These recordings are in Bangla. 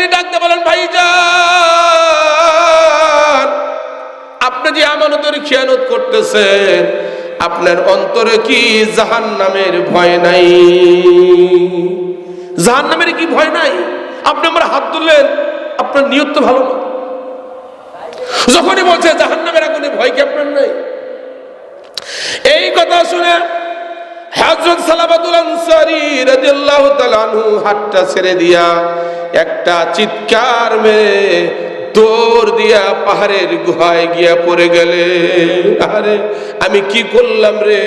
ব্যক্তি ডাকতে বলেন, ভাইজান আপনি যে আমানতের খেয়ানত করতেছেন, আপনার অন্তরে কি জাহান্নামের ভয় নাই? জাহান্নামের কি ভয় নাই? আপনি আমার হাত তুললেন, আপনার নিয়ত তো ভালো না। যখনই বলছে জাহান্নামের আগুনে ভয় কি আপনার নাই? এই কথা শুনে হযরত সালাবাতুল আনসারী রাদিয়াল্লাহু তাআলা আনহু হাতটা ছেড়ে দিয়া একটা চিৎকার মেরে দৌড় দিয়া পাহাড়ের গুহায় গিয়া পড়ে গেলে, আরে আমি কি করলাম রে?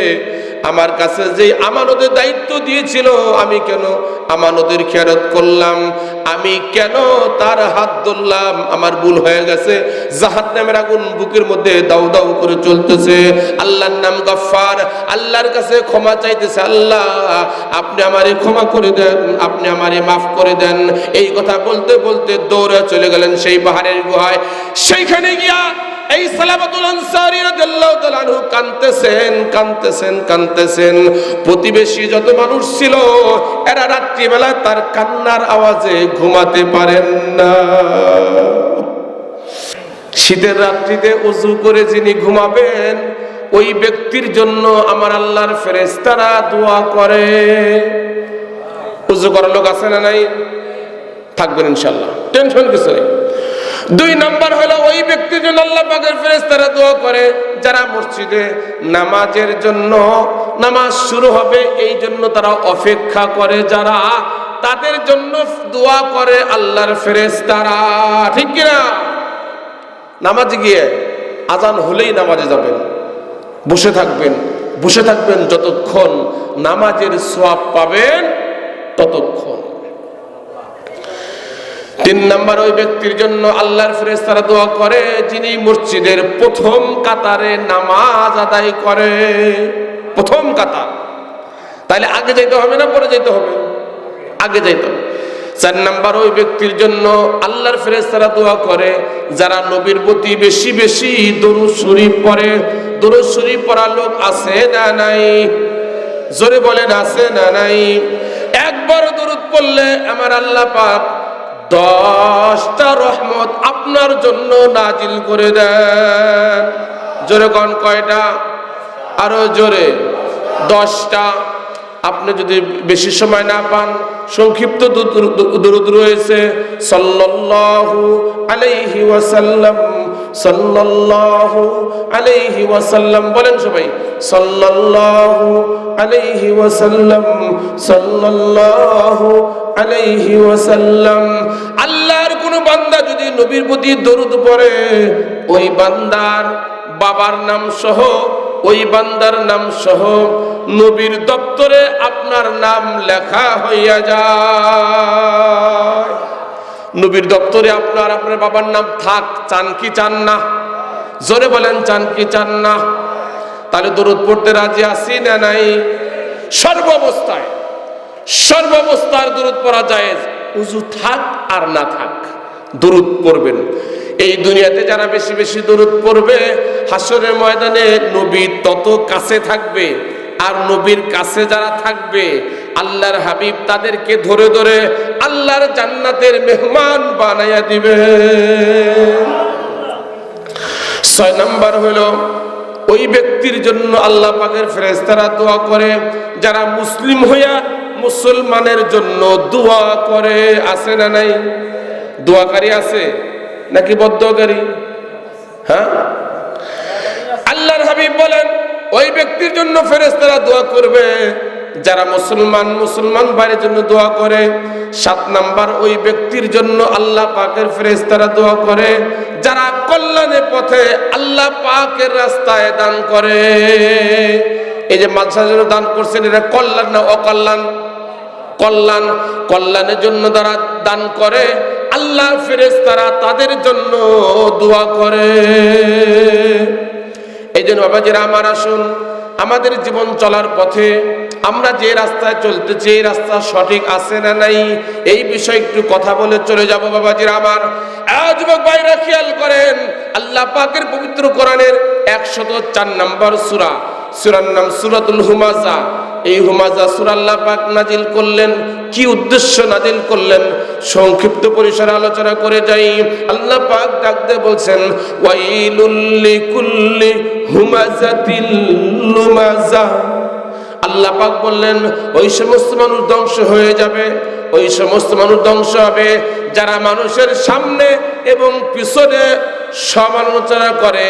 আমার কাছে যে আমানতের দায়িত্ব দিয়েছিল, আমি কেন আমানতের খেয়ানত করলাম? আমি কেন তার হাত ধরলাম? আমার ভুল হয়ে গেছে। জাহান্নামের আগুন বুকের মধ্যে দাউ দাউ করে চলতেছে। আল্লাহর নাম গফফার, আল্লাহর কাছে ক্ষমা চাইতেছে, আল্লাহ আপনি আমারে ক্ষমা করে দেন, আপনি আমারে মাফ করে দেন। এই কথা বলতে বলতে দৌড়ে চলে গেলেন সেই পাহাড়ের গুহায়। সেইখানে গিয়া এই সালাবাতুল আনসারী রাদিয়াল্লাহু তাআলা আনহু কাঁদতেছেন। প্রতিবেশী যত মানুষ ছিল এরা রাত্রিবেলা তার কান্নার আওয়াজে ঘুমাতে পারেন না। শীতের রাত্রিতে ওযু করে যিনি ঘুমাবেন, ওই ব্যক্তির জন্য আমার আল্লাহর ফেরেশতারা দোয়া করে। ওযু করার লোক আছে না নাই? থাকবেন ইনশাআল্লাহ, টেনশন কিছু নেই। 2 নাম্বার হলো ওই ব্যক্তির জন্য আল্লাহ পাকের ফেরেশতারা দোয়া করে যারা মসজিদে নামাজের জন্য, নামাজ শুরু হবে এই জন্য তারা অপেক্ষা করে, যারা তাদের জন্য দোয়া করে আল্লাহর ফেরেশতারা। ঠিক কি না? নামাজে গিয়ে আজান হলেই নামাজে যাবেন, বসে থাকবেন যতক্ষণ নামাজের সওয়াব পাবেন ততক্ষণ। 3 নাম্বার ওই ব্যক্তির জন্য আল্লাহর ফেরেশতারা দোয়া করে যিনি মসজিদের প্রথম কাতারে নামাজ আদায় করে। প্রথম কাতার, তাহলে আগে যাইতে হবে না পরে যাইতে হবে? আগে যাইতে হবে। 4 নাম্বার ওই ব্যক্তির জন্য আল্লাহর ফেরেশতারা দোয়া করে যারা নবীর প্রতি বেশি বেশি দরুদ শরীফ পড়ে। দরুদ শরীফ পড়া লোক আছে না নাই? জোরে বলেন, আছে না নাই? একবার দরুদ পড়লে আমার আল্লাহ পাক 10টা রহমত আপনার জন্য নাজিল করে দেন। জোরে কোন কয়টা? আরো জোরে, 10টা। আপনি যদি বেশি সময় না পান, সংক্ষিপ্ত দরুদ রয়েছে, সাল্লাল্লাহু আলাইহি ওয়াসাল্লাম, সাল্লাল্লাহু আলাইহি ওয়াসাল্লাম। বলেন সবাই, সাল্লাল্লাহু আলাইহি ওয়াসাল্লাম, সাল্লাল্লাহু আলাইহি ওয়াসাল্লাম। আল্লাহর কোন বান্দা যদি নবীর প্রতি দরুদ পড়ে, ওই বান্দার বাবার নাম সহ, ওই বান্দার নাম সহ নবীর দপ্তরে আপনার নাম লেখা হইয়া যায়। নবীর দপ্তরে আপনার বাবার নাম থাক, চান কি চান না? জোরে বলেন, চান কি চান না? তাহলে দরুদ পড়তে রাজি আছি না নাই? সর্বাবস্থায় দরুদ পড়া জায়েজ। উযু থাক আর না থাক, দরুদ পড়বেন। এই দুনিয়াতে যারা বেশি বেশি দরুদ পড়বে, হাসরের ময়দানে নবী তত কাছে থাকবে। আর নবীর কাছে যারা থাকবে, আল্লাহর হাবিব তাদেরকে ধরে ধরে আল্লাহর জান্নাতের মেহমান বানাইয়া দিবে। 6 নাম্বার হলো ওই ব্যক্তির জন্য আল্লাহ পাকের ফেরেশতারা দোয়া করে যারা মুসলিম হইয়া মুসলমানের জন্য দোয়া করে। আছে না নাই? দোয়াকারী আছে নাকি বদদোয়াকারী? হ্যাঁ, আল্লাহর হাবিব বলেন ওই ব্যক্তির জন্য ফেরেশতারা দোয়া করবে যারা মুসলমান ভাইয়ের জন্য দোয়া করে। 7 নাম্বার ওই ব্যক্তির জন্য আল্লাহ পাকের ফেরেশতারা দোয়া করে যারা কল্যাণের পথে আল্লাহ পাকের রাস্তায় দান করে। এই যে মাদ্রাসার জন্য দান করছেন, এটা কল্যাণ না অকল্যাণ? কল্যাণের জন্য যারা দান করে, আল্লাহর ফেরেশতারা তাদের জন্য দোয়া করে। এই জন্য বাবাজিরা আমার, আসুন আমাদের জীবন চলার পথে আমরা যে রাস্তায় চলতেছি, এই রাস্তা সঠিক আছে না নাই, এই বিষয়ে একটু কথা বলে চলে যাব বাবাজিরা আমার। যুবক ভাইরা খেয়াল করেন, আল্লাহ পাকের পবিত্র কোরআনের 104 নম্বর সূরার নাম সূরাতুল হুমাযা। এই হুমাজা সূরা আল্লাহ পাক নাজিল করলেন, কি উদ্দেশ্য নাজিল করলেন সংক্ষিপ্ত পরিসরে আলোচনা করে যাই। আল্লাহ পাক ডাক দিয়ে বলছেন ওয়াইলুল লিকুল্লি হুমাজাতিল লুমাজা। আল্লাহ পাক বললেন ওই সমস্ত মানুষ ধ্বংস হয়ে যাবে, ওই সমস্ত মানুষ ধ্বংস হবে যারা মানুষের সামনে এবং পিছনে সমালোচনা করে,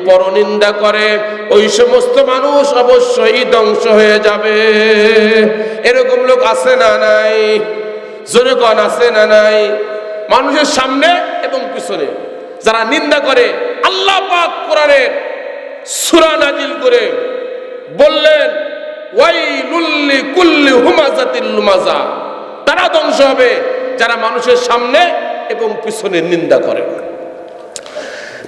পরনিন্দা করে। ওই সমস্ত মানুষ অবশ্যই ধ্বংস হয়ে যাবে। এরকম লোক আছে না নাই? জোরে কোন আছে না নাই? মানুষের সামনে এবং পিছনে যারা নিন্দা করে। আল্লাহ পাক কোরআনের সূরা নাজিল করে বললেন ওয়াইলুল লিকুল্লি হুমাজাতিল লুমাজা, তারা ধ্বংস হবে যারা মানুষের সামনে এবং পিছনে নিন্দা করে।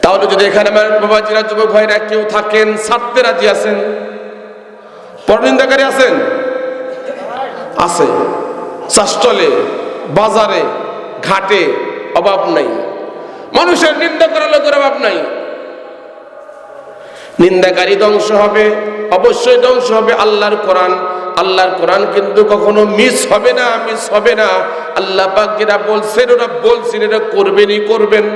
তাহলে যদি এখানে আমার বাবাজিরা, যুবক ভাইরা কেউ থাকেন ছাড়তে রাজি আছেন? পরনিন্দাকারী আছেন? আছে। চাষতলে, বাজারে, ঘাটে অভাব নাই। মানুষের নিন্দা করার লোকের অভাব নাই। নিন্দাকারী ধ্বংস হবে, অবশ্যই ধ্বংস হবে। আল্লাহর কোরআন, আল্লাহর কোরআন কিন্তু কখনো মিস হবে না, মিস হবে না। আল্লাহ পাক যেটা বলছেন ওরা বলছেন, এটা করবেনই করবেন।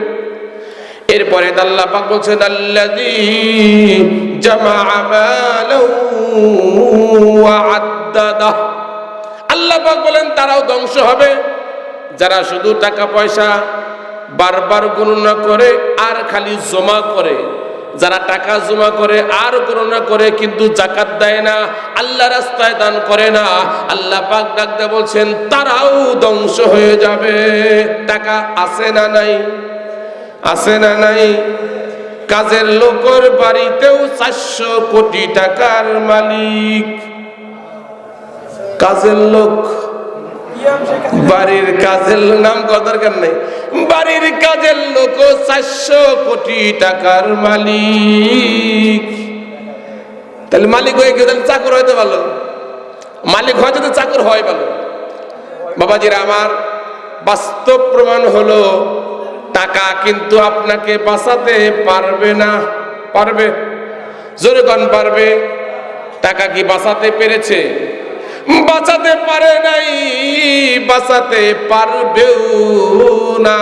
এরপরে আল্লাহ পাক বলছেন আল্লাযী জামাআ মালাহু ওয়া আদ্দাদা। আল্লাহ পাক বলেন তারাও ধ্বংস হবে যারা শুধু টাকা পয়সা বারবার গণনা করে আর খালি জমা করে। যারা টাকা জমা করে আর গণনা করে কিন্তু যাকাত দেয় না, আল্লাহ রাস্তায় দান করে না, আল্লাহ পাক ডাক দিয়ে বলছেন তারাও ধ্বংস হয়ে যাবে। টাকা আছে না নাই? আছে না নাই? কাজের লোকের বাড়িতেও 400 কোটি টাকার মালিক। কাজের লোক, বাড়ির কাজের নাম করার দরকার নেই, বাড়ির কাজের লোক 400 কোটি টাকার মালিক। তাহলে মালিক হয়ে গেলে চাকর হয়তো ভালো, মালিক হয়তো তো চাকর হয় ভালো। বাবাজিরা আমার, বাস্তব প্রমাণ হলো টাকা কিন্তু আপনাকে বাঁচাতে পারবে না। পারবে? জোরে কোন পারবে? টাকা কি বাঁচাতে পেরেছে? বাঁচাতে পারে নাই, বাঁচাতে পারবেও না।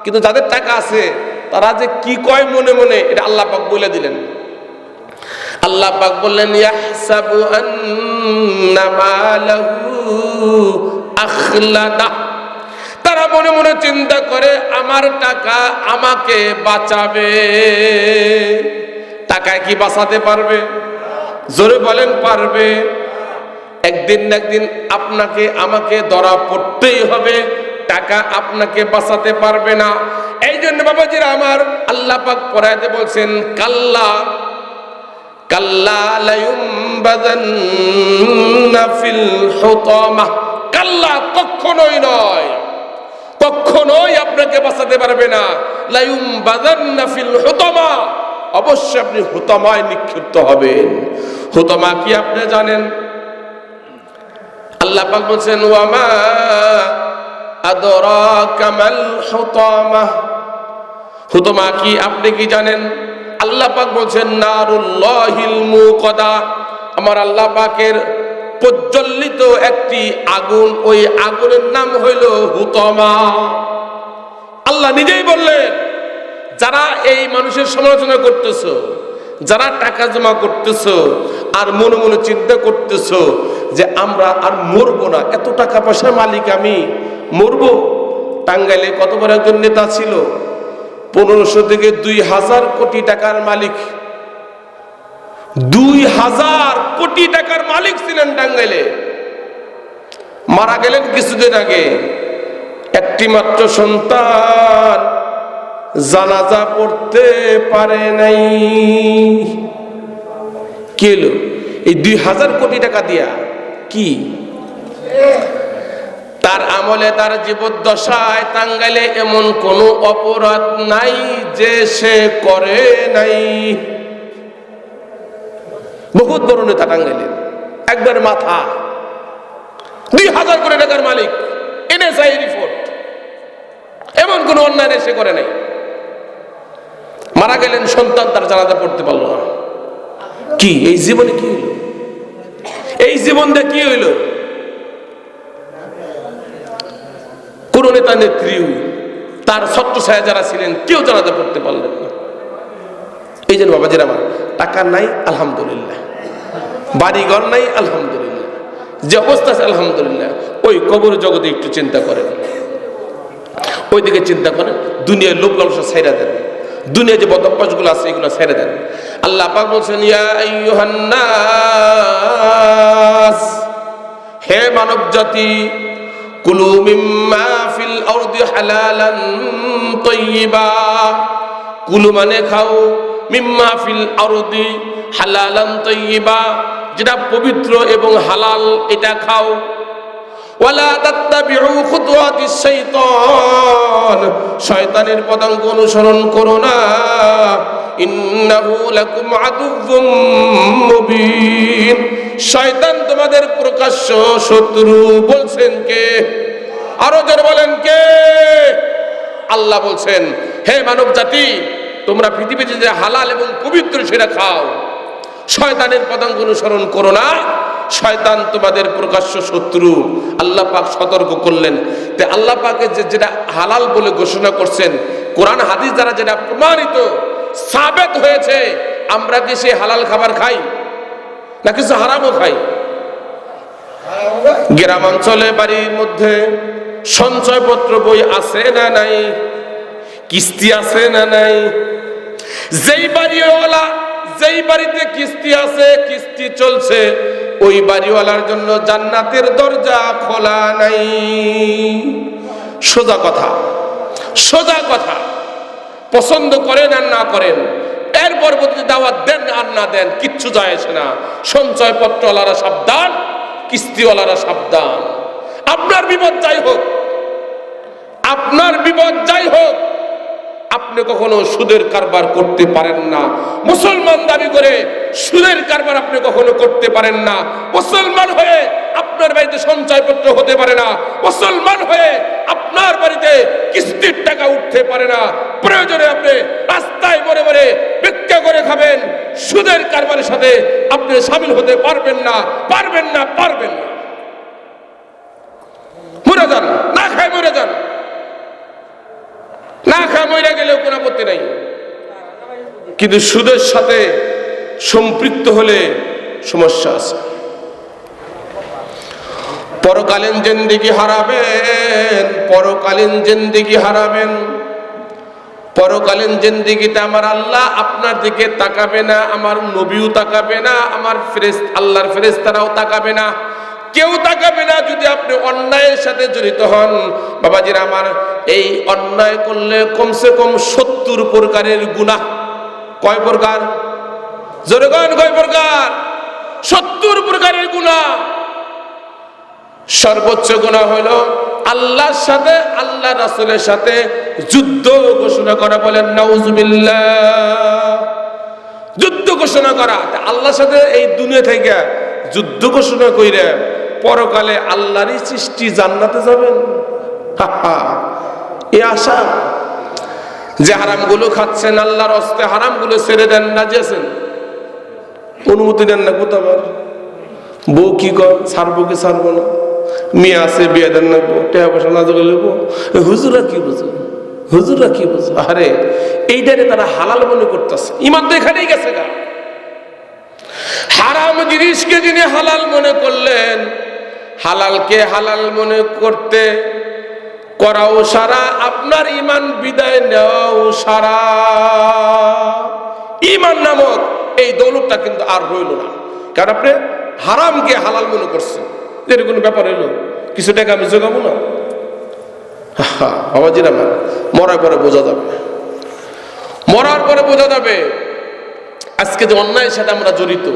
কিন্তু যাদের টাকা আছে তারা যে কি কয় মনে মনে, এটা আল্লাহ পাক বলে দিলেন। আল্লাহ পাক বললেন ইয়াহসাবু আন্না মালাহু আখলাদা। তারা মনে মনে চিন্তা করে আমার টাকা আমাকে বাঁচাবে। টাকায় কি বাঁচাতে পারবে? জোরে বলেন পারবে? একদিন না একদিন আপনাকে আমাকে ধরা পড়তেই হবে। টাকা আপনাকে বাঁচাতে পারবে না। এই জন্য বাবাজিরা আমার, আল্লাহ পাক পড়াইতে বলছেন কাল্লা কাল্লা লায়ুমবাযান্না ফিল হুতামা। কাল্লা, কখনোই নয়, কখনোই আপনাকে বাঁচাতে পারবে না। লায়ুমবাযান্না ফিল হুতামা, অবশ্যই আপনি হুতামায় নিক্ষিপ্ত হবেন। হুতামা কি আপনি জানেন? আল্লাহ পাক বলছেন ওয়ামা আদরাকা মাল হুতামা। হুতামা কি আপনি কি জানেন? আল্লাহ পাক বলছেন নারুল্লাহিল মুকাদা। আমার আল্লাহ পাকের প্রজ্বলিত একটি আগুন, ওই আগুনের নাম হইল হুতামা। আল্লাহ নিজেই বললেন যারা এই মানুষের সমালোচনা করতেছো, যারা টাকা জমা করতেছো আর মনে মনে চিন্তা করতেছো যে আমরা আর মরবো না, এত টাকা পয়সার মালিক আমি, মরবো। টাঙ্গাইলে কত বড় একজন নেতা ছিল, 1500 থেকে 2000 কোটি টাকার মালিক। 2000 কোটি টাকার মালিক ছিলেন টাঙ্গাইলে। মারা গেলেন কিছুদিন আগে। একটি মাত্র সন্তান জানাজা পড়তে পারে নাই। কি হলো? এই 2000 কোটি টাকা দিয়া কি? তার আমলে, তার জীবদ্দশায় টাঙ্গাইলে এমন কোন অপরাধ নাই যে সে করে নাই। বহুত বড় নেতা টাঙ্গাইলের, একবার মাথা। 2000 কোটি টাকার মালিক, এনএসআই রিপোর্ট। এমন কোন অন্যায় সে করে নাই। মারা গেলেন, সন্তান তার জানাজা পড়তে পারলো না। কি এই জীবনে কি হলো? এই জীবনটা কি হইল? কোন নেতা নেত্রী তার ছত্রছায়া যারা ছিলেন কেউ জানাজা পড়তে পারলেন না। এই জন্য বাবাজির আমার, টাকা নাই আলহামদুলিল্লাহ, বাড়িঘর নাই আলহামদুলিল্লাহ, যে অবস্থা আছে আলহামদুলিল্লাহ, ওই কবর জগতে একটু চিন্তা করেন, ওইদিকে চিন্তা করেন, দুনিয়ার লোভ লালসা ছেড়ে দেন, দুনিয়া যে বদঅভ্যাসগুলো আছে এগুলো ছেড়ে দেন। আল্লাহ পাক বলছেন, ইয়া আইয়ুহান নাস, হে মানব জাতি, কুলু মিম্মা ফিল আরদি হালালান তাইয়্যিবা, কুলু মানে খাও, মিম্মা ফিল আরদি হালালান তাইয়্যিবা, যেটা পবিত্র এবং হালাল এটা খাও। ওয়ালা তাত্তাবিউ খুতুওয়াতিশ শাইতান, শয়তানের পদাঙ্ক অনুসরণ করো না। ইন্নাহু লাকুম আদুউম মুবিন, শয়তান তোমাদের প্রকাশ্য শত্রু। বলছেন কে? আরো জোরে বলেন কে? আল্লাহ বলছেন, হে মানব জাতি, তোমরা পৃথিবীতে যে হালাল এবং পবিত্র সেটা খাও, শয়তানের পদাঙ্ক অনুসরণ করো না, শয়তান তোমাদের প্রকাশ্য শত্রু। আল্লাহ পাক সতর্ক করলেন। তে আল্লাহ পাকে যেটা হালাল বলে ঘোষণা করছেন, কোরআন হাদিস দ্বারা যেটা প্রমাণিত সাবেত হয়েছে, আমরা কি সে হালাল খাবার খাই না কিছু হারামও খাই? গ্রামাঞ্চলে বাড়ির মধ্যে সঞ্চয়পত্র বই আছে না নাই? কিস্তি আছে না নাই? যেই বাড়িওয়ালা, যেই বাড়িতে কিস্তি আছে, কিস্তি চলছে, ওই বাড়িওয়ালার জন্য জান্নাতের দরজা খোলা নাই। সোজা কথা, সোজা কথা। পছন্দ করেন আর না করেন, এর পরবর্তী দাওয়াত দেন আর না দেন, কিচ্ছু যায় আসে না। সঞ্চয়পত্রওয়ালারা সাবধান, কিস্তিওয়ালারা সাবধান। আপনার বিপদ যাই হোক, আপনার বিপদ যাই হোক, আপনি কখনো সুদের কারবার করতে পারেন না। মুসলমান দাবি করে সুদের কারবার আপনি কখনো করতে পারেন না। মুসলমান হয়ে আপনার বাড়িতে সঞ্চয়পত্র হতে পারে না। মুসলমান হয়ে আপনার বাড়িতে কিস্তির টাকা উঠতে পারে না। প্রয়োজনে আপনি রাস্তায় মরে মরে ভিক্ষা করে খাবেন, সুদের কারবারের সাথে আপনি শামিল হতে পারবেন না, পারবেন না, পারবেন না। মরে যান, না খায় মরে যান, না খায় মরে গেলেও কোনো আপত্তি নাই। কিন্তু সুদের সাথে সম্পৃক্ত হলে সমস্যা আছে। পরকালীন জিন্দেগি হারাবেন, পরকালীন জিন্দেগি হারাবেন। পরকালীন জিন্দেগিতে আমার আল্লাহ আপনার দিকে তাকাবে না, আমার নবীও তাকাবে না, আমার আল্লাহর ফেরেশতারাও তাকাবে না, কেউ তাকাবে না যদি আপনি অন্যায়ের সাথে জড়িত হন। বাবাজিরা আমার, এই অন্যায় করলে কমসে কম 70 প্রকারের গুনাহ। কয় প্রকার? জোরে বলেন, কয় প্রকার? 70 প্রকারের গুনাহ। সর্বোচ্চ গুনাহ হলো আল্লাহর সাথে, আল্লাহ রাসূলের সাথে যুদ্ধ ঘোষণা করা। বলেন নাউজুবিল্লাহ। যুদ্ধ ঘোষণা করা, আল্লাহর সাথে এই দুনিয়া থেকে যুদ্ধ ঘোষণা কইরা পরকালে আল্লাহরই সৃষ্টি জান্নাতে যাবেন। এই আশা যে হারামগুলো খাচ্ছেন, আল্লাহর হস্তে হারামগুলো ছেড়ে দেন, রাজি আছেন? অনুমতি দেন না কোথাবার? বউ কি কর, ছাড়বো কি ছাড়বো না? মেয়ে আছে, বিয়ে দেন না, টাকা পয়সা না জোগাড় লেবো। হুজুরা কি বুঝো, হুজুরা কি বুঝো? আরে এইটারে তারা হালাল মনে করতেছে। ইমান তো এখানেই গেছে গা। হারাম জিনিসকে যিনি হালাল মনে করলেন, হালালকে হালাল মনে করতে করাও সারা, আপনার ইমান বিদায় নেওয়াও সারা। ইমান নামক এই দৌলতটা কিন্তু আর রইল না, কারণ আপনি হারামকে হালাল মনে করছেন। এর কোনো ব্যাপার হইলো, কিছু টাকা আমি জোগাবো না? বাবাজির আমার, মরার পরে বোঝা যাবে, মরার পরে বোঝা যাবে। আজকে যে অন্যায়ের সাথে আমরা জড়িত,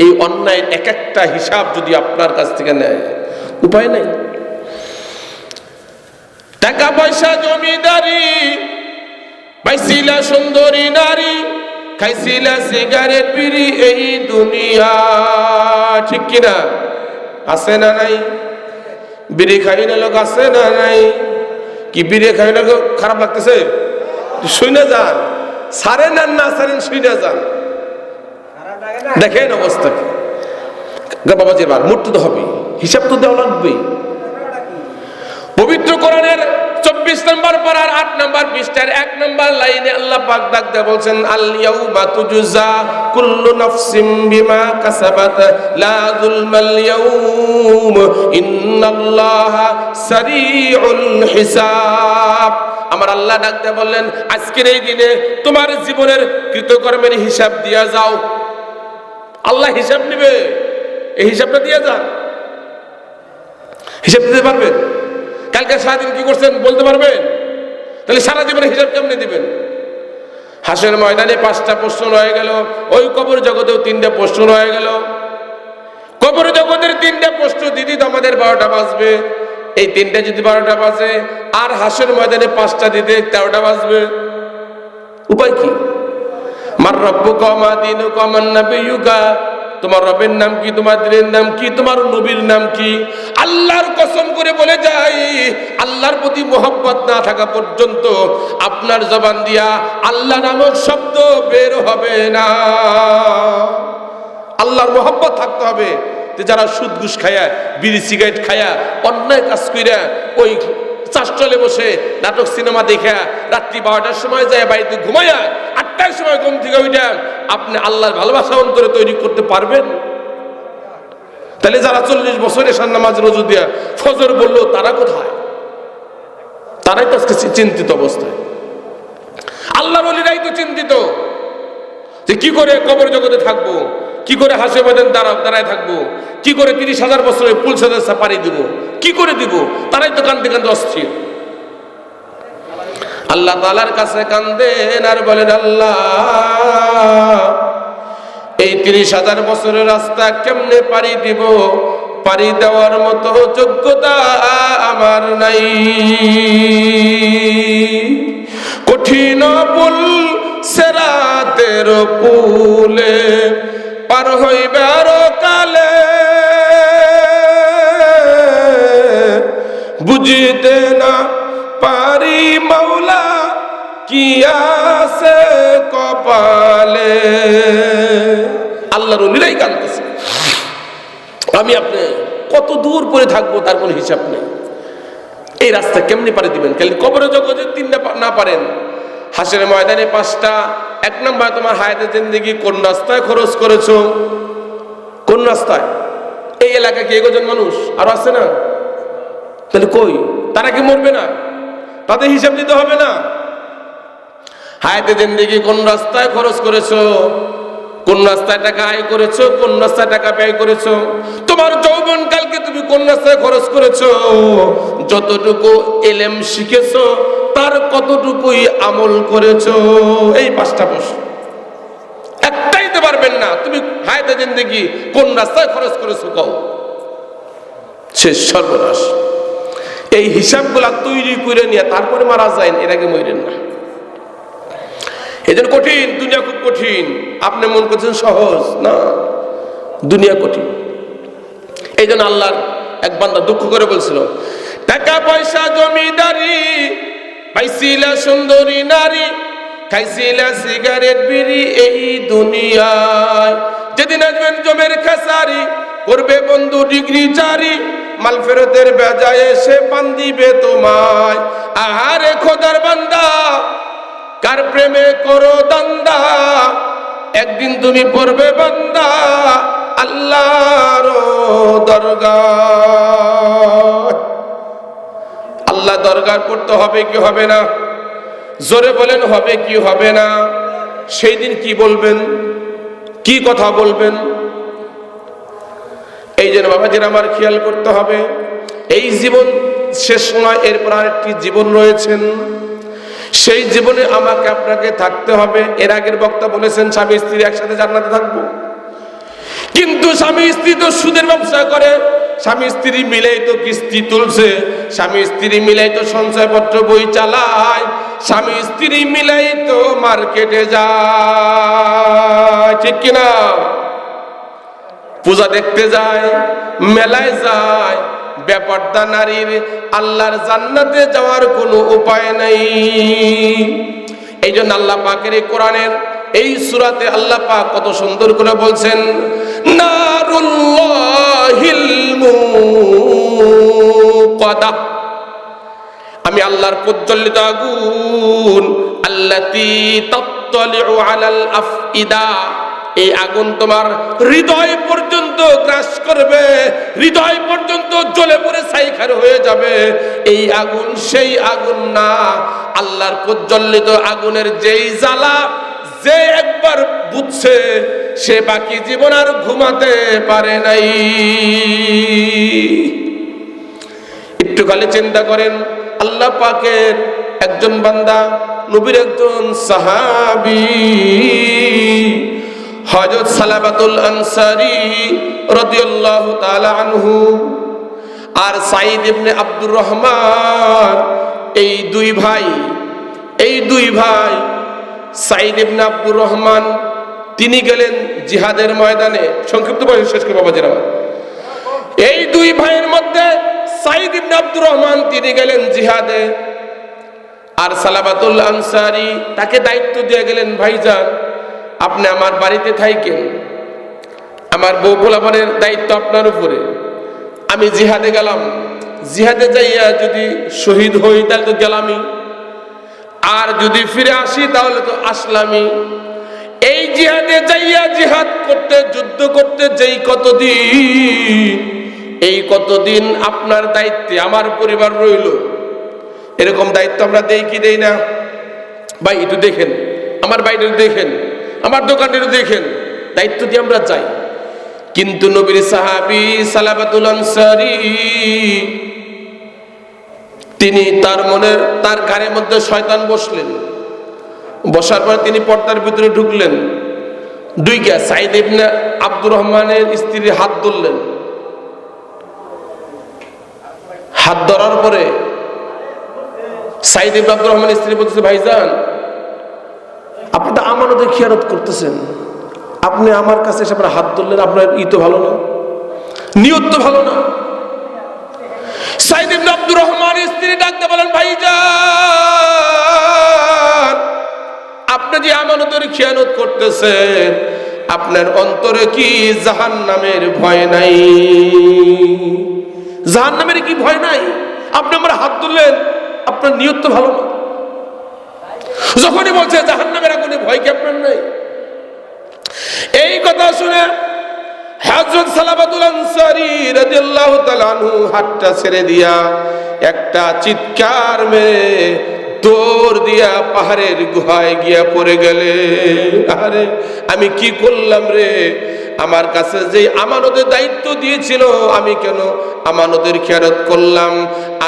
এই অন্যায়ের এক একটা হিসাব যদি আপনার কাছ থেকে নেয়, উপায় নেই। টাকা পয়সা জমিদারি, পাইছিলা সুন্দরী নারী, খাইছিলা সিগারেট বিড়ি, এই দুনিয়া। ঠিক কিনা? আছে না নাই? বিড়ি খাই না লোক আছে না নাই? কি বিড়ি খাই না খারাপ লাগতেছে? শুনে যান, সারেন আর না সারেন শুনে যান, দেখেন অবস্থা কি। বাবাজির বার মরতে তো হবে, হিসাব তো দেওয়া লাগবে। পবিত্র কোরআনের 24 নম্বর পারার 8 নম্বর পৃষ্ঠার 1 নম্বর লাইনে আল্লাহ পাক ডাক দিয়ে বলছেন, আল ইয়াউমা তুজজা কুল্লু নাফসিম বিমা কাসাবাত লা যুলমাল ইয়াউম ইন্নাল্লাহা সারিউল হিসাব। আমার আল্লাহ ডাক দিয়ে বললেন, আজকের এই দিনে তোমার জীবনের কৃতকর্মের হিসাব দিয়া যাও। আল্লাহ হিসাব নেবে, এই হিসাবটা দিয়ে যান। হিসাব দিতে পারবেন? কালকে সারাদিন কি করছেন বলতে পারবেন? তাহলে সারা জীবনের হিসাব কেমনে দিবেন? হাসরের ময়দানে 5টা প্রশ্ন রয়ে গেল, ওই কবর জগতেও 3টা প্রশ্ন রয়ে গেল। কবর জগতের 3টা প্রশ্ন দিদি তো আমাদের 12টা বাজবে। এই 3টা যদি 12টা বাজে আর হাসরের ময়দানে 5টা দিতে 13টা বাজবে। উপায় কি? মার রব্বুকা মা দীনুকা মান নাবিয়ুকা, তোমার রবের নাম কি, তোমার দিনের নাম কি, তোমার নবীর নাম কি? আল্লাহর কসম করে বলে যাই, আল্লাহর প্রতি মোহাব্বত না থাকা পর্যন্ত আপনার জবান দিয়া আল্লাহ নামক শব্দ বের হবে না। আল্লাহর মোহাব্বত থাকতে হবে। যারা সুদ ঘুষ খায়া, বিড়ি সিগারেট খায়া, অন্যায় কাজ কইরা ওই চাষটলে বসে নাটক সিনেমা দেখা রাত্রি 12টার সময় যায় বাড়িতে ঘুমায়া 8টার সময় ঘুম থেকে ওইটা আপনি আল্লাহর ভালোবাসা অন্তরে তৈরি করতে পারবেন? তাহলে যারা 40 বছর এশার নামাজ রোজা দিয়া ফজর বললো, তারা কোথায়? তারাই তো আজকে চিন্তিত অবস্থায়। আল্লাহর ওলিরাই তো চিন্তিত যে কি করে কবর জগতে থাকবো, কি করে হাসে ময়দানে দাঁড়ায় থাকবো, কি করে 30,000 বছরের পুল সাজা পাড়ি দিব, কি করে দিব? তারাই তো কান্দে কান্দে অস্থির। আল্লাহ তাআলার কাছে কান্দেন আর বলেন, আল্লাহ এই 30,000 বছরের রাস্তা কেমনে পাড়ি দিব? পাড়ি দেওয়ার মতো যোগ্যতা আমার নাই। কঠিন পুল সেরাতের পুলে পার হইবার কালে বুঝিতে না পারি মাওলা কি আছে কপালে। আল্লাহর ওলিরাই কাঁদতেছে, আমি আপনি কত দূর পরে থাকবো তার কোনো হিসাব নেই। এই রাস্তা কেমনি পারে দিবেন? খালি কবরে জগতে 3টা না পারেন, হাসরের ময়দানে 5টা। 1 নম্বর, তোমার হায়াতের জিন্দেগি কোন রাস্তায় খরচ করেছো? কোন রাস্তায়? এই এলাকায় কি এগোজন মানুষ আর আছে না? তাহলে কই? তারা কি মরবে না? তাদের হিসাব দিতে হবে না? হায়াতের জিন্দেগি কোন রাস্তায় খরচ করেছো? কোন রাস্তায় টাকা আয় করেছো? কোন রাস্তায় টাকা ব্যয় করেছো? তোমার যৌবন কালকে তুমি কোন রাস্তায় খরচ করেছো? যতটুকু ইলম শিখেছো তার কতটুকুই আমল করেছো? এই 5টা প্রশ্ন একটাই দিতে পারবেন না। তুমি হায়াতে জিন্দেগি কোন রাস্তায় খরচ করেছো কও, শেষ সর্বনাশ। এই হিসাবগুলা তৈরি করে নিয়ে তারপরে মারা যায়, এর আগে মরেন না। এই জন্য কঠিন, দুনিয়া খুব কঠিন। আপনি মন করছেন সহজ, না, দুনিয়া কঠিন। এই জন্য আল্লাহর এক বান্দা দুঃখ করে বলছিল, টাকা পয়সা জমিদারি, পাইছিলা সুন্দরী নারী, খাইছিলা সিগারেট বিড়ি এই দুনিয়ায়, যেদিন আসবেন জমের খেসারি, করবে বন্ধু ডিগ্রি চারি, মাল ফেরতের বেজায় এসে বান্দিবে তোমায়। আহারে খোদার বান্দা, কার প্রেমে করো দান্দা, একদিন তুমি পড়বে বান্দা আল্লাহর দরগায়। আল্লাহ দরগার করতে হবে কি হবে না? জোরে বলেন, হবে কি হবে না? সেই দিন কি বলবেন, কি কথা বলবেন? এই জন্য বাবাজির আমার খেয়াল করতে হবে, এই জীবন শেষ নয়, এরপর আরেকটি জীবন রয়েছেন। সেই জীবনে আমাকে আপনাকে থাকতে হবে। এর আগের বক্তা বলেছেন স্বামী স্ত্রী একসাথে জান্নাতে থাকবো, কিন্তু স্বামী স্ত্রী তো সুদের ব্যবসা করে, স্বামী স্ত্রী মিলেই তো কিস্তি তুলছে, স্বামী স্ত্রী মিলেই তো সঞ্চয়পত্র বই চালায়, স্বামী স্ত্রী মিলেই তো মার্কেটে যায়, ঠিক কিনা? পূজা দেখতে যায়, মেলায় যায়। ব্যাপারটা নারীর আল্লাহর জান্নাতে যাওয়ার কোনো উপায় নাই। এই জন্য আল্লাহ পাকের এই কোরআনের এই সূরাতে আল্লাহ পাক কত সুন্দর করে বলছেন, নারুল্লাহিল মুকাদা, আমি আল্লাহর প্রজ্বলিত আগুন, আল্লাতী তাত্তালিউ আলাল আফইদা, এই আগুন তোমার হৃদয় পর্যন্ত গ্রাস করবে, হৃদয় পর্যন্ত জ্বলে পড়ে ছাইখার হয়ে যাবে। এই আগুন সেই আগুন না, আল্লাহর প্রজ্বলিত আগুনের যেই জ্বালা যে একবার বুঝছে সে বাকি জীবন আর ঘুমাতে পারে নাই। একটু খালি চিন্তা করেন, আল্লাহ পাকের একজন বান্দা, নবীর একজন সাহাবী হযরত সালাবাতুল আনসারী রাদিয়াল্লাহু তাআলা আনহু আর সাঈদ ইবনে আব্দুর রহমান, এই দুই ভাই সাঈদ ইবনে আব্দুর রহমান তিনি গেলেন জিহাদের ময়দানে। সংক্ষিপ্ত বয়স শেষ করে বাবা জিরা, এই দুই ভাইয়ের মধ্যে সাঈদ ইবনে আব্দুর রহমান তিনি গেলেন জিহাদে, আর সালাবাতুল আনসারী তাকে দায়িত্ব দিয়ে গেলেন, ভাইজান আপনি আমার বাড়িতে থাকেন, আমার বউ পোলাপানের দায়িত্ব আপনার উপরে, আমি জিহাদে গেলাম, জিহাদে যাইয়া যদি শহীদ হই তাহলে তো গেলামই, আর যদি ফিরে আসি তাহলে তো আসলামই। এই জিহাদে যাইয়া জিহাদ করতে, যুদ্ধ করতে যেই কতদিন, এই কতদিন আপনার দায়িত্বে আমার পরিবার রইল। এরকম দায়িত্ব আমরা দেই কি দেই না? ভাই একটু দেখেন, আমার বাইরে দেখেন, আমার দোকানের দেখেন, দায়িত্ব দিয়ে আমরা যাই। কিন্তু নবীর সাহাবী সালাবাতুল আনসারী তিনি তার ঘাড়ের মধ্যে শয়তান বসলেন, বসার পর তিনি পর্দার ভিতরে ঢুকলেন, ঢুইকা সাঈদ ইবনে আব্দুর রহমানের স্ত্রীর হাত ধরলেন। হাত ধরার পরে সাঈদ ইবনে আব্দুর রহমানের স্ত্রী বলতেছে, ভাইজান আপনি তো আমানতের খেয়ানত করতেছেন, আপনি আমার কাছে এসে আপনার হাত ধরলেন, আপনার তো ভালো না, নিয়ত তো ভালো না। সাঈদ ইবনে আব্দুর রহমানের স্ত্রী ডাকতে বলেন, ভাইজান আপনি যে আমানতের খেয়ানত করতেছেন, আপনার অন্তরে কি জাহান্নামের ভয় নাই? জাহান্নামের কি ভয় নাই? আপনি আমার হাত ধরলেন, আপনার নিয়ত তো ভালো না। যখনই বলছে জাহান্নামের আগুনে ভয় কি আপনার নাই? এই কথা শুনে হযরত সালাবাতুল আনসারী রাদিয়াল্লাহু তাআলা আনহু হাতটা ছেড়ে দিয়া একটা চিৎকার মেরে দৌড় দিয়া পাহাড়ের গুহায় গিয়া পড়ে গেলে, আরে আমি কি করলাম রে, আমার কাছে যে আমানতের দায়িত্ব দিয়েছিল আমি কেন আমানতের খেয়ানত করলাম,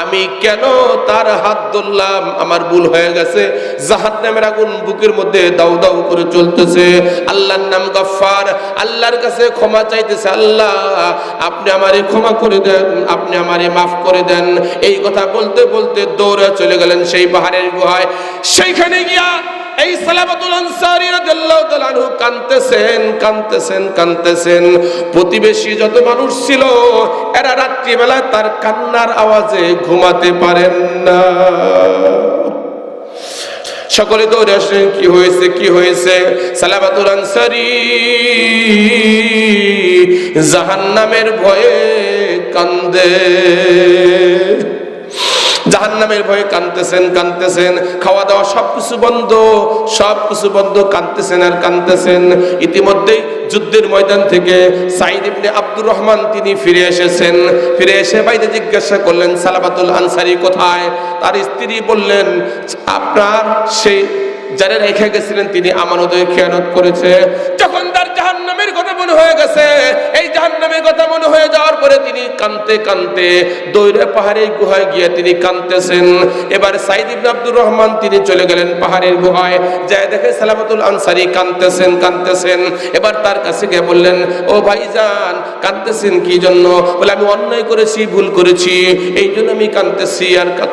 আমি কেন তার হাত ধরলাম, আমার ভুল হয়ে গেছে। জাহান্নামের আগুন বুকের মধ্যে দাউ দাউ করে চলতেছে, আল্লাহর নাম গফফার, আল্লাহর কাছে ক্ষমা চাইতেছে, আল্লাহ আপনি আমারে ক্ষমা করে দেন, আপনি আমারে মাফ করে দেন। এই কথা বলতে বলতে দৌড়ে চলে গেলেন সেই পাহাড়ের গুহায়। সেইখানে গিয়া এই সালাবাতুল আনসারী রাদিয়াল্লাহু তাআলা আনহু কাঁদতেছেন। প্রতিবেশী যত মানুষ ছিল এরা রাত্রিবেলা তার কান্নার আওয়াজে ঘুমাতে পারেন না। সকলে দৌড়ে আসলেন, কি হয়েছে? সালাবাতুল আনসারী জাহান্নামের ভয়ে কান্দে, জাহান্নামের ভয়ে কাঁদতেছেন, খাওয়া দাওয়া সবকিছু বন্ধ, কাঁদতেছেন। ইতিমধ্যেই যুদ্ধের ময়দান থেকে সাঈদ ইবনে আব্দুর রহমান তিনি ফিরে এসে বাইরে জিজ্ঞাসা করলেন, সালাবাতুল আনসারী কোথায়? তার স্ত্রী বললেন, আপনার সেই যারা রেখে গেছিলেন তিনি আমানতের খেয়ানত করেছে। যখন তার জাহান্নামের কথা মনে হয়ে গেছে, এই জাহান্নামের কথা মনে হয়ে যাওয়ার পরে তিনি কাঁদতে দৌড়ে পাহাড়ের গুহায় গিয়ে তিনি কাঁদতেছেন। এবার সাঈদ ইবনে আব্দুর রহমান তিনি চলে গেলেন পাহাড়ের গুহায়, যায় দেখে সালাবাতুল আনসারী কাঁদতেছেন। এবার তার কাছে গিয়ে বললেন, ও ভাইজান কাঁদতেছেন কি জন্য? বলে, আমি অন্যায় করেছি, ভুল করেছি, এই জন্য আমি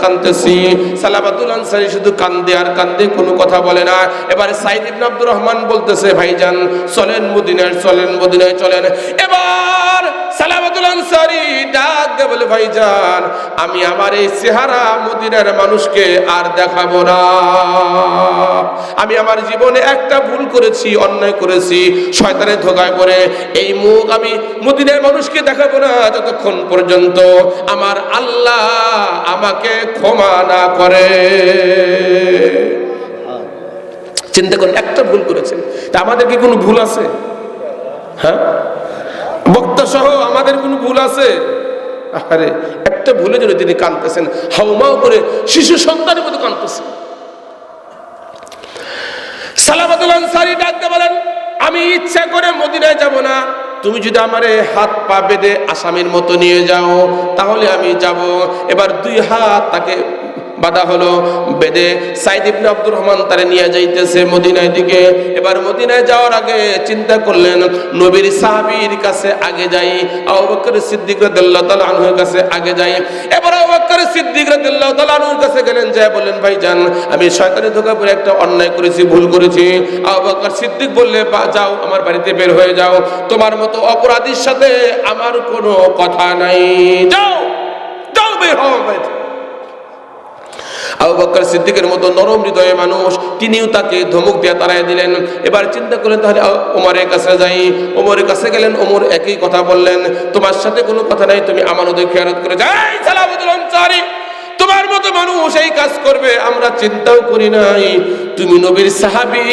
কাঁদতেছি। সালাবাতুল আনসারী শুধু কান্দে আর কান্দে, কোনো কথা বলে না। এবারে সাঈদ ইবনে আব্দুর রহমান বলতেছে, ভাইজান চলেন মদিনায় চলেন। এবার সালামাতুল আনসারী ডাক দিয়ে বলে, ভাইজান আমি আমার এই চেহারা মদিনার মানুষকে আর দেখাবো না। আমি আমার জীবনে একটা ভুল করেছি, অন্যায় করেছি, শয়তানের ধোঁকায় পড়ে এই মুখ আমি মদিনার মানুষকে দেখাবো না যতক্ষণ পর্যন্ত আমার আল্লাহ আমাকে ক্ষমা না করে। চিন্তা করেন, একটা ভুল করেছেন, তা আমাদের কি কোনো ভুল আছে? হ্যাঁ, বক্তা সহ আমাদের কোনো ভুল আছে? আরে একটা ভুলে জন্য তিনি কাঁদতেছেন, হাউমাউ করে শিশু সন্তানের মতো কাঁদতেছেন। সালামাতুল আনসারী ডাকতে বলেন, আমি ইচ্ছা করে মদিনায় যাব না, তুমি যদি আমারে হাত পা বেঁধে আসামির মতো নিয়ে যাও তাহলে আমি যাব। এবার দুই হাত তাকে বাধা হলো, বেঁধে সাইদ ইবনে আব্দুর রহমান তারে নিয়ে যাইতেছে মদিনার দিকে। এবার মদিনায় যাওয়ার আগে চিন্তা করলেন, নবীর সাহাবীর কাছে আগে যাই, আবু বকর সিদ্দিক রাদিয়াল্লাহু তাআলা আনহুর কাছে আগে যাই। এবার আবু বকর সিদ্দিক রাদিয়াল্লাহু তাআলা আনহুর কাছে গেলেন, যায় বললেন, ভাইজান আমি শয়তানের ধোঁকায় পড়ে একটা অন্যায় করেছি, ভুল করেছি। আবু বকর সিদ্দিক বললে, যাও আমার বাড়িতে বের হয়ে যাও, তোমার মতো অপরাধীর সাথে আমার কোনো কথা নাই, যাও যাও বের হও বাড়িতে। আবু বকর সিদ্দিকের মতো নরম হৃদয়ের মানুষ, তিনিও তাকে ধমক দিয়ে তাড়ায় দিলেন। এবার চিন্তা করলেন, তাহলে ওমরের কাছে যাই। ওমরের কাছে গেলেন, ওমর একই কথা বললেন, তোমার সাথে কোনো কথা নাই, তুমি আমানতের খেয়ানত করে যাই। সালামাতুল আনসারী, তোমার মতো মানুষ এই কাজ করবে আমরা চিন্তাও করি নাই, তুমি নবীর সাহাবী,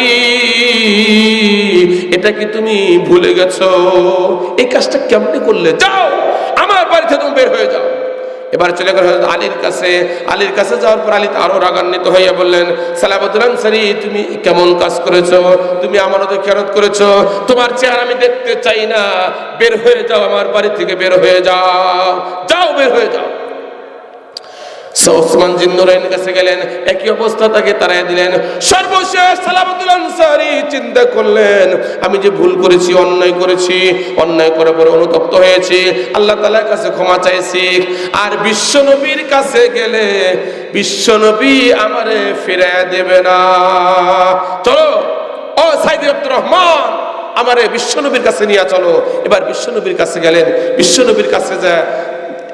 এটা কি তুমি ভুলে গেছো? এই কাজটা কেমনে করলে? যাও আমার বাড়ি থেকে তুমি বের হয়ে যাও। এবার চলে গেল আলীর কাছে। আলীর কাছে যাওয়ার পর আলী আরো রাগান্বিত হইয়া বললেন, সালামাতুল আনসারী তুমি কেমন কাজ করেছো? তুমি আমানতের খেয়ানত করেছো, তোমার চেহারা আমি দেখতে চাই না, বের হয়ে যাও আমার বাড়ি থেকে, বের হয়ে যাও, যাও বের হয়ে যাও। ওসমান জিন্নুরাইনের কাছে গেলেন, একই অবস্থা, তাকে তাড়াইয়া দিলেন। সর্বশেষ সালামাতুল আনসারী চিন্তা করলেন, আমি যে ভুল করেছি, অন্যায় করেছি, অন্যায় করার পরে অনুতপ্ত হয়েছি, আল্লাহ তাআলার কাছে ক্ষমা চাইছি, আর বিশ্বনবীর কাছে গেলে বিশ্বনবী আমারে ফিরাইয়া দেবে না। চলো ও সাইদ আব্দুর রহমান, আমারে বিশ্বনবীর কাছে নিয়ে চলো। এবার বিশ্বনবীর কাছে গেলেন। বিশ্বনবীর কাছে যা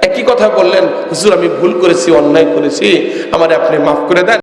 একই কথা বললেন, হুজুর আমি ভুল করেছি, অন্যায় করেছি, আমারে আপনি মাফ করে দেন।